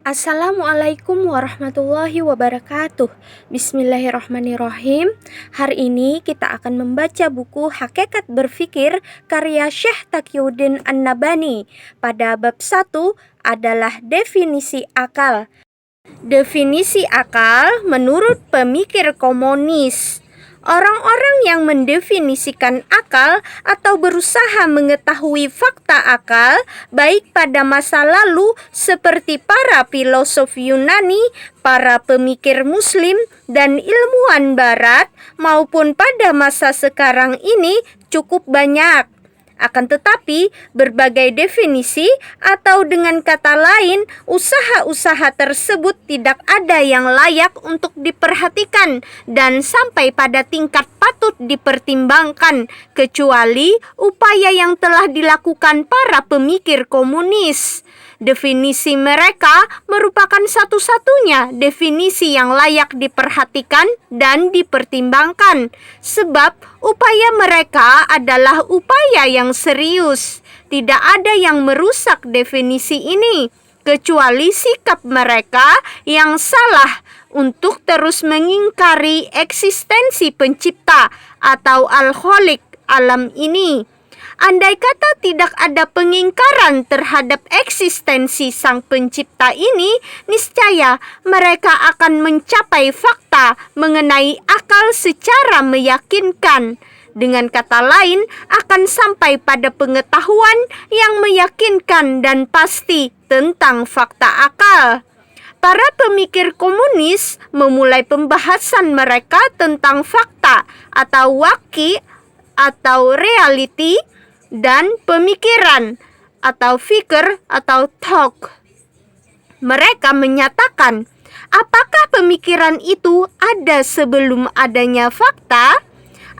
Assalamualaikum warahmatullahi wabarakatuh. Bismillahirrahmanirrahim. Hari ini kita akan membaca buku Hakikat Berfikir karya Syekh Taqiyuddin An-Nabhani. Pada bab 1 adalah definisi akal. Definisi akal menurut pemikir komunis. Orang-orang yang mendefinisikan akal atau berusaha mengetahui fakta akal, baik pada masa lalu seperti para filosof Yunani, para pemikir Muslim, dan ilmuwan Barat, maupun pada masa sekarang ini cukup banyak. Akan tetapi, berbagai definisi atau dengan kata lain, usaha-usaha tersebut tidak ada yang layak untuk diperhatikan dan sampai pada tingkat patut dipertimbangkan, kecuali upaya yang telah dilakukan para pemikir komunis. Definisi mereka merupakan satu-satunya definisi yang layak diperhatikan dan dipertimbangkan, sebab upaya mereka adalah upaya yang serius. Tidak ada yang merusak definisi ini, kecuali sikap mereka yang salah untuk terus mengingkari eksistensi pencipta atau al-khaliq alam ini. Andai kata tidak ada pengingkaran terhadap eksistensi sang pencipta ini, niscaya mereka akan mencapai fakta mengenai akal secara meyakinkan. Dengan kata lain, akan sampai pada pengetahuan yang meyakinkan dan pasti tentang fakta akal. Para pemikir komunis memulai pembahasan mereka tentang fakta atau waqi atau reality, dan pemikiran atau fikir atau thought. Mereka menyatakan, apakah pemikiran itu ada sebelum adanya fakta?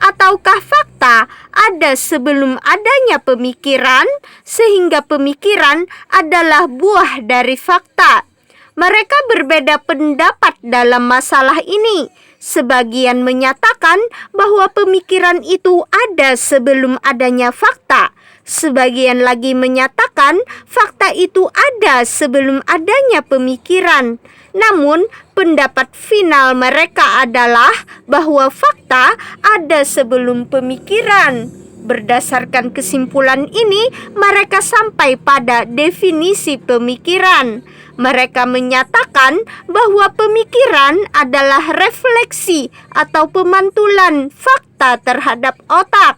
Ataukah fakta ada sebelum adanya pemikiran, sehingga pemikiran adalah buah dari fakta? Mereka berbeda pendapat dalam masalah ini. Sebagian menyatakan bahwa pemikiran itu ada sebelum adanya fakta. Sebagian lagi menyatakan fakta itu ada sebelum adanya pemikiran. Namun, pendapat final mereka adalah bahwa fakta ada sebelum pemikiran. Berdasarkan kesimpulan ini, mereka sampai pada definisi pemikiran. Mereka menyatakan bahwa pemikiran adalah refleksi atau pemantulan fakta terhadap otak.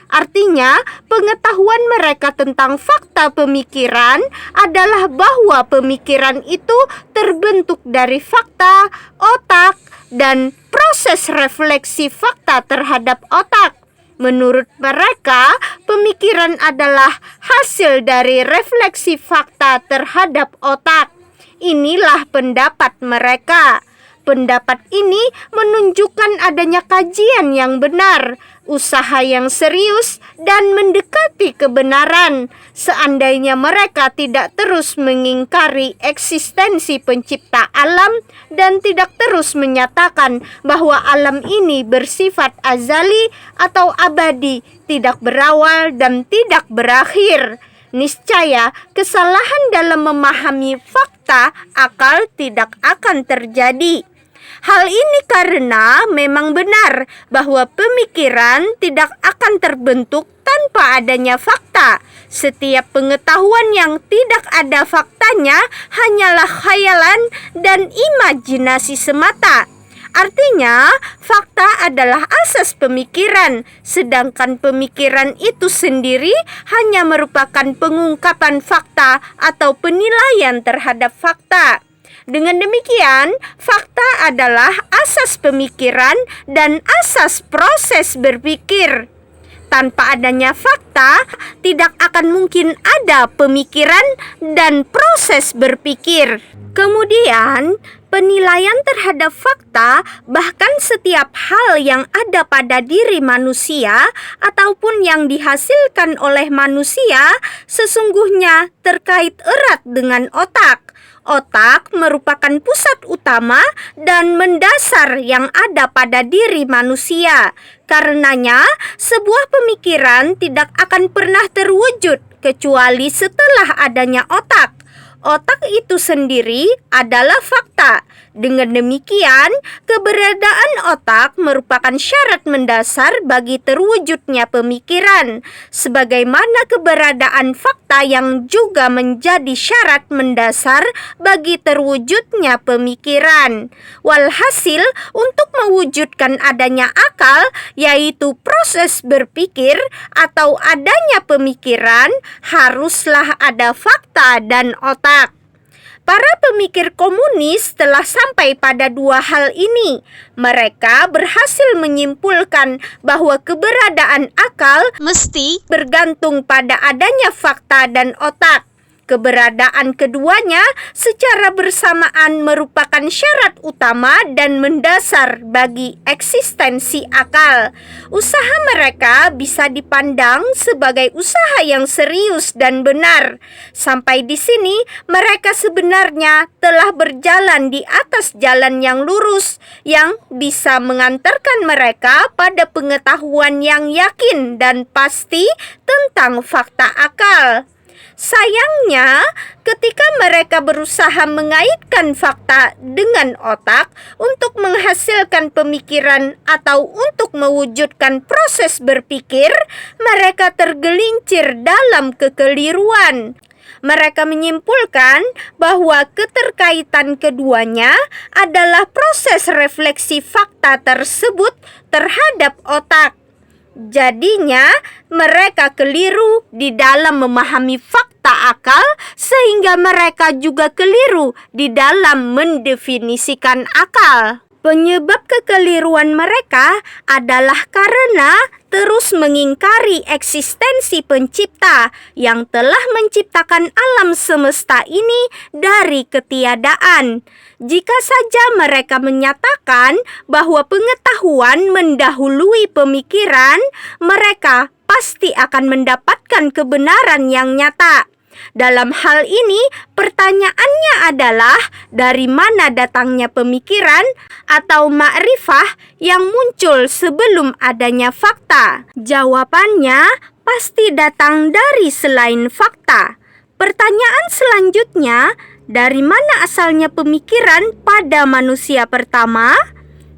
Artinya, pengetahuan mereka tentang fakta pemikiran adalah bahwa pemikiran itu terbentuk dari fakta, otak, dan proses refleksi fakta terhadap otak. Menurut mereka, pemikiran adalah hasil dari refleksi fakta terhadap otak. Inilah pendapat mereka. Pendapat ini menunjukkan adanya kajian yang benar, usaha yang serius, dan mendekati kebenaran. Seandainya mereka tidak terus mengingkari eksistensi pencipta alam dan tidak terus menyatakan bahwa alam ini bersifat azali atau abadi, tidak berawal dan tidak berakhir, niscaya kesalahan dalam memahami fakta akal tidak akan terjadi. Hal ini karena memang benar bahwa pemikiran tidak akan terbentuk tanpa adanya fakta. Setiap pengetahuan yang tidak ada faktanya hanyalah khayalan dan imajinasi semata. Artinya, fakta adalah asas pemikiran, sedangkan pemikiran itu sendiri hanya merupakan pengungkapan fakta atau penilaian terhadap fakta. Dengan demikian, fakta adalah asas pemikiran dan asas proses berpikir. Tanpa adanya fakta, tidak akan mungkin ada pemikiran dan proses berpikir. Kemudian, penilaian terhadap fakta, bahkan setiap hal yang ada pada diri manusia ataupun yang dihasilkan oleh manusia, sesungguhnya terkait erat dengan otak. Otak merupakan pusat utama dan mendasar yang ada pada diri manusia. Karenanya, sebuah pemikiran tidak akan pernah terwujud kecuali setelah adanya otak. otak itu sendiri adalah fakta. Dengan demikian, keberadaan otak merupakan syarat mendasar bagi terwujudnya pemikiran, sebagaimana keberadaan fakta yang juga menjadi syarat mendasar bagi terwujudnya pemikiran. Walhasil, untuk mewujudkan adanya akal, yaitu proses berpikir atau adanya pemikiran, haruslah ada fakta dan otak. Para pemikir komunis telah sampai pada dua hal ini. Mereka berhasil menyimpulkan bahwa keberadaan akal mesti bergantung pada adanya fakta dan otak. Keberadaan keduanya secara bersamaan merupakan syarat utama dan mendasar bagi eksistensi akal. Usaha mereka bisa dipandang sebagai usaha yang serius dan benar. Sampai di sini, mereka sebenarnya telah berjalan di atas jalan yang lurus, yang bisa mengantarkan mereka pada pengetahuan yang yakin dan pasti tentang fakta akal. Sayangnya, ketika mereka berusaha mengaitkan fakta dengan otak untuk menghasilkan pemikiran atau untuk mewujudkan proses berpikir, mereka tergelincir dalam kekeliruan. Mereka menyimpulkan bahwa keterkaitan keduanya adalah proses refleksi fakta tersebut terhadap otak. Jadinya, mereka keliru di dalam memahami fakta akal, sehingga mereka juga keliru di dalam mendefinisikan akal. Penyebab kekeliruan mereka adalah karena terus mengingkari eksistensi pencipta yang telah menciptakan alam semesta ini dari ketiadaan. Jika saja mereka menyatakan bahwa pengetahuan mendahului pemikiran, mereka pasti akan mendapatkan kebenaran yang nyata. Dalam hal ini, pertanyaannya adalah dari mana datangnya pemikiran atau ma'rifah yang muncul sebelum adanya fakta? Jawabannya pasti datang dari selain fakta. Pertanyaan selanjutnya, dari mana asalnya pemikiran pada manusia pertama?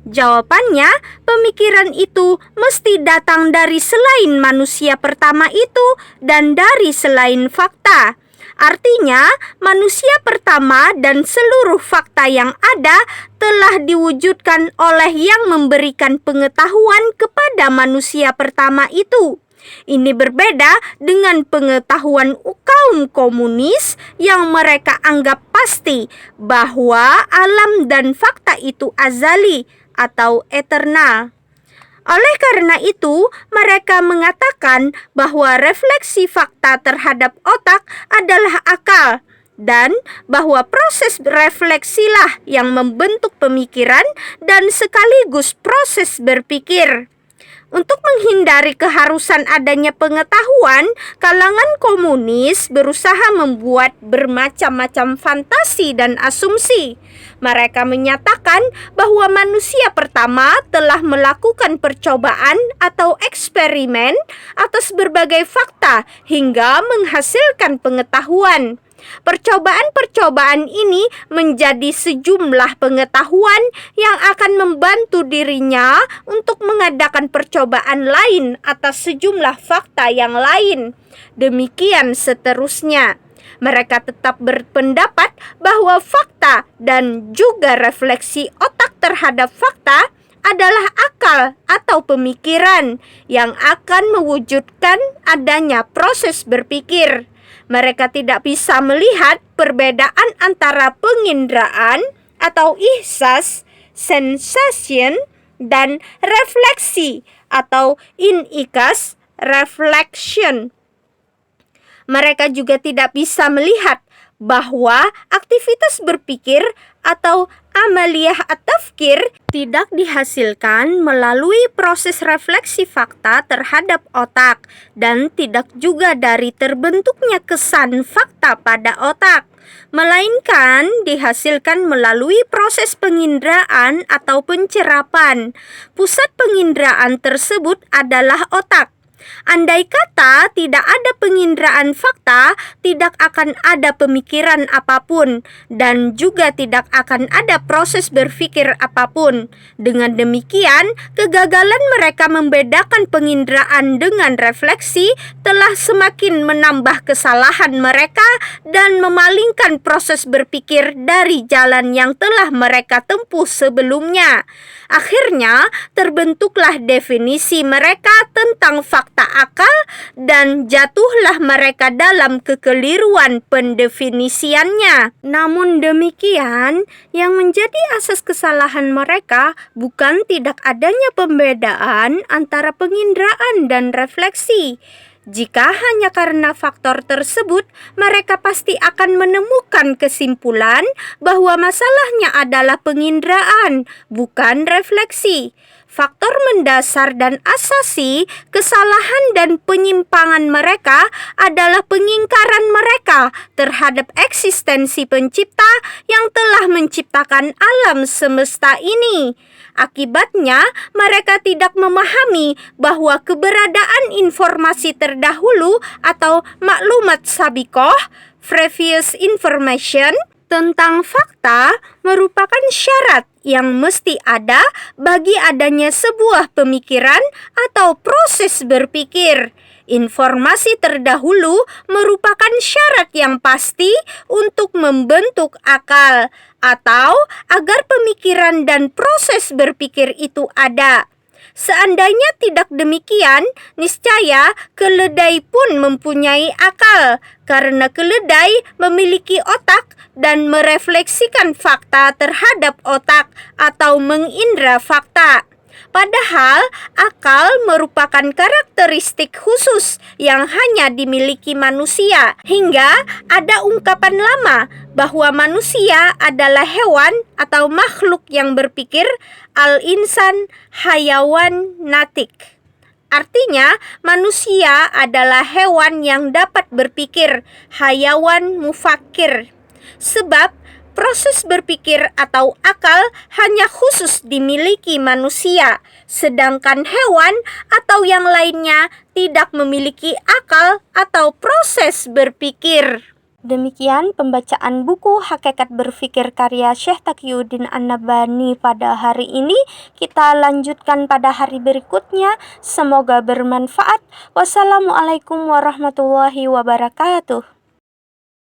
Jawabannya, pemikiran itu mesti datang dari selain manusia pertama itu dan dari selain fakta. Artinya, manusia pertama dan seluruh fakta yang ada telah diwujudkan oleh yang memberikan pengetahuan kepada manusia pertama itu. Ini berbeda dengan pengetahuan kaum komunis yang mereka anggap pasti bahwa alam dan fakta itu azali atau eternal. Oleh karena itu, mereka mengatakan bahwa refleksi fakta terhadap otak adalah akal dan bahwa proses refleksilah yang membentuk pemikiran dan sekaligus proses berpikir. Untuk menghindari keharusan adanya pengetahuan, kalangan komunis berusaha membuat bermacam-macam fantasi dan asumsi. Mereka menyatakan bahwa manusia pertama telah melakukan percobaan atau eksperimen atas berbagai fakta hingga menghasilkan pengetahuan. Percobaan-percobaan ini menjadi sejumlah pengetahuan yang akan membantu dirinya untuk mengadakan percobaan lain atas sejumlah fakta yang lain. Demikian seterusnya. Mereka tetap berpendapat bahwa fakta dan juga refleksi otak terhadap fakta adalah akal atau pemikiran yang akan mewujudkan adanya proses berpikir. Mereka tidak bisa melihat perbedaan antara penginderaan atau ihsas, sensation, dan refleksi atau inikas, reflection. Mereka juga tidak bisa melihat bahwa aktivitas berpikir atau amaliyah at-tafkir tidak dihasilkan melalui proses refleksi fakta terhadap otak dan tidak juga dari terbentuknya kesan fakta pada otak, melainkan dihasilkan melalui proses penginderaan atau pencerapan. Pusat penginderaan tersebut adalah otak. Andai kata tidak ada penginderaan fakta, tidak akan ada pemikiran apapun, dan juga tidak akan ada proses berpikir apapun. Dengan demikian, kegagalan mereka membedakan penginderaan dengan refleksi telah semakin menambah kesalahan mereka dan memalingkan proses berpikir dari jalan yang telah mereka tempuh sebelumnya. Akhirnya, terbentuklah definisi mereka tentang fakta akal dan jatuhlah mereka dalam kekeliruan pendefinisiannya. Namun demikian, yang menjadi asas kesalahan mereka bukan tidak adanya pembedaan antara penginderaan dan refleksi. Jika hanya karena faktor tersebut, mereka pasti akan menemukan kesimpulan bahwa masalahnya adalah penginderaan, bukan refleksi. Faktor mendasar dan asasi kesalahan dan penyimpangan mereka adalah pengingkaran mereka terhadap eksistensi pencipta yang telah menciptakan alam semesta ini. Akibatnya, mereka tidak memahami bahwa keberadaan informasi terdahulu atau maklumat sabikoh, previous information, tentang fakta merupakan syarat yang mesti ada bagi adanya sebuah pemikiran atau proses berpikir. Informasi terdahulu merupakan syarat yang pasti untuk membentuk akal, atau agar pemikiran dan proses berpikir itu ada. Seandainya tidak demikian, niscaya keledai pun mempunyai akal, karena keledai memiliki otak dan merefleksikan fakta terhadap otak atau mengindra fakta. Padahal, akal merupakan karakteristik khusus yang hanya dimiliki manusia. Hingga ada ungkapan lama bahwa manusia adalah hewan atau makhluk yang berpikir, al-insan hayawan natik. Artinya, manusia adalah hewan yang dapat berpikir, hayawan mufakir. Sebab proses berpikir atau akal hanya khusus dimiliki manusia, sedangkan hewan atau yang lainnya tidak memiliki akal atau proses berpikir. Demikian pembacaan buku Hakikat Berpikir karya Syekh Taqiyuddin An-Nabhani pada hari ini. Kita lanjutkan pada hari berikutnya. Semoga bermanfaat. Wassalamualaikum warahmatullahi wabarakatuh.